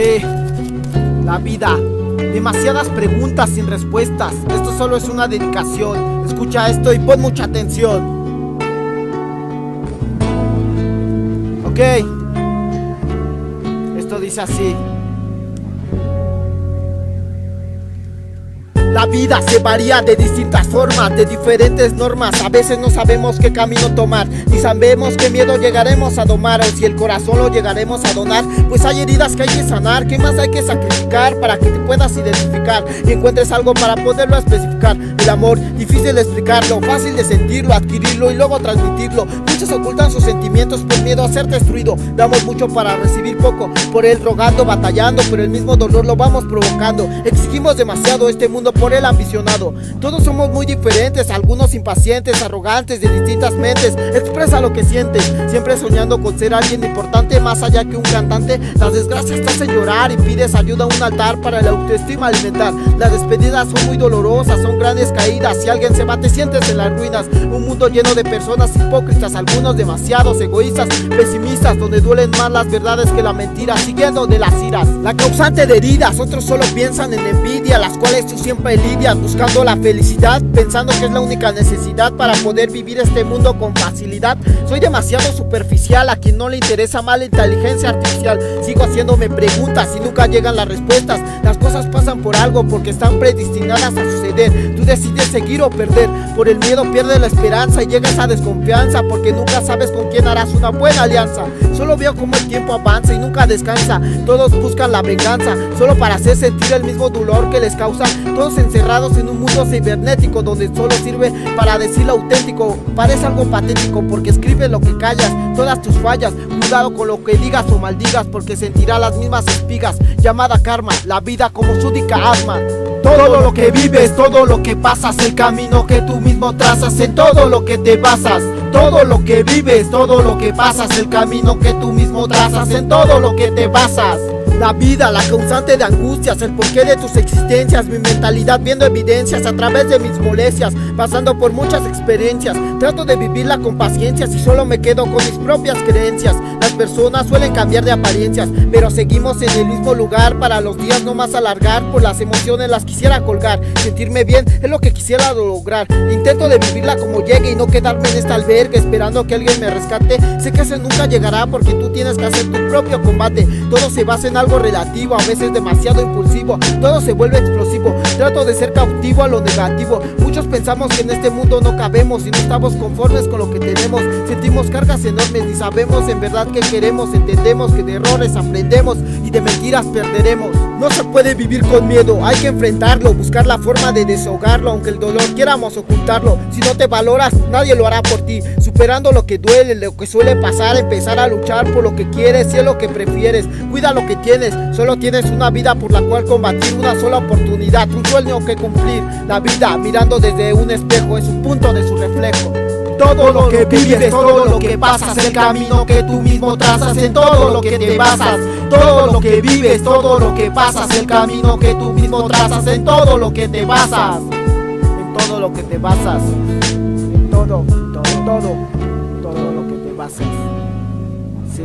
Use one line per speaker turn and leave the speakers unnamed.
Sí, la vida. Demasiadas preguntas sin respuestas. Esto solo es una dedicación. Escucha esto y pon mucha atención. Ok. Esto dice así. La vida se varía de distintas formas, de diferentes normas. A veces no sabemos qué camino tomar, ni sabemos qué miedo llegaremos a domar, o si el corazón lo llegaremos a donar. Pues hay heridas que hay que sanar, ¿qué más hay que sacrificar para que te puedas identificar y encuentres algo para poderlo especificar? El amor, difícil de explicarlo, fácil de sentirlo, adquirirlo y luego transmitirlo. Muchos ocultan sus sentimientos por miedo a ser destruido. Damos mucho para recibir poco, por él rogando, batallando, pero el mismo dolor lo vamos provocando. Exigimos demasiado este mundo por el ambicionado. Todos somos muy diferentes, algunos impacientes, arrogantes, de distintas mentes. Expresa lo que sientes, siempre soñando con ser alguien importante, más allá que un cantante. Las desgracias te hacen llorar y pides ayuda a un altar para la autoestima alimentar. Las despedidas son muy dolorosas, son grandes caídas. Si alguien se va te sientes en las ruinas. Un mundo lleno de personas hipócritas, algunos demasiados egoístas, pesimistas, donde duelen más las verdades que la mentira, siguiendo de las iras. La causante de heridas, otros solo piensan en envidia, las cuales tú siempre lidias, buscando la felicidad, pensando que es la única necesidad para poder vivir este mundo con facilidad. Soy demasiado superficial, a quien no le interesa más la inteligencia artificial. Sigo haciéndome preguntas y nunca llegan las respuestas. Las cosas pasan por algo, porque están predestinadas a suceder. Tú decides seguir o perder, por el miedo pierdes la esperanza y llega esa desconfianza, porque nunca sabes con quién harás una buena alianza. Solo veo como el tiempo avanza y nunca descansa. Todos buscan la venganza, solo para hacer sentir el mismo dolor que les causa. Todos encerrados en un mundo cibernético, donde solo sirve para decir lo auténtico. Parece algo patético, porque escribes lo que callas, todas tus fallas. Cuidado con lo que digas o maldigas, porque sentirá las mismas espigas, llamada karma, la vida como súdica asma. Todo lo que vives, todo lo que pasas, el camino que tú mismo trazas, en todo lo que te basas. Todo lo que vives, todo lo que pasas, el camino que tú mismo trazas, en todo lo que te basas. La vida, la causante de angustias, el porqué de tus existencias, mi mentalidad viendo evidencias a través de mis molestias, pasando por muchas experiencias. Trato de vivirla con paciencia, si solo me quedo con mis propias creencias. Las personas suelen cambiar de apariencias, pero seguimos en el mismo lugar, para los días no más alargar. Por las emociones las quisiera colgar, sentirme bien es lo que quisiera lograr. Intento de vivirla como llegue y no quedarme en esta albergue esperando que alguien me rescate. Sé que ese nunca llegará, porque tú tienes que hacer tu propio combate. Todo se basa en algo relativo, a veces demasiado impulsivo, todo se vuelve explosivo. Trato de ser cautivo a lo negativo. Muchos pensamos que en este mundo no cabemos y no estamos conformes con lo que tenemos. Sentimos cargas enormes y sabemos en verdad que queremos. Entendemos que de errores aprendemos y de mentiras perderemos. No se puede vivir con miedo, hay que enfrentarlo, buscar la forma de desahogarlo, aunque el dolor quieramos ocultarlo. Si no te valoras, nadie lo hará por ti. Superando lo que duele, lo que suele pasar, empezar a luchar por lo que quieres y es lo que prefieres. Cuida lo que tienes, solo tienes una vida por la cual combatir, una sola oportunidad, un sueño que cumplir. La vida mirando desde un espejo es un punto de su reflejo. Todo lo que vives, todo lo que pasas, el camino que tú mismo trazas, en todo lo que te basas. Todo lo que vives, todo lo que pasas, el camino que tú mismo trazas, en todo lo que te basas. En todo lo que te basas. En todo lo que te basas. Sí.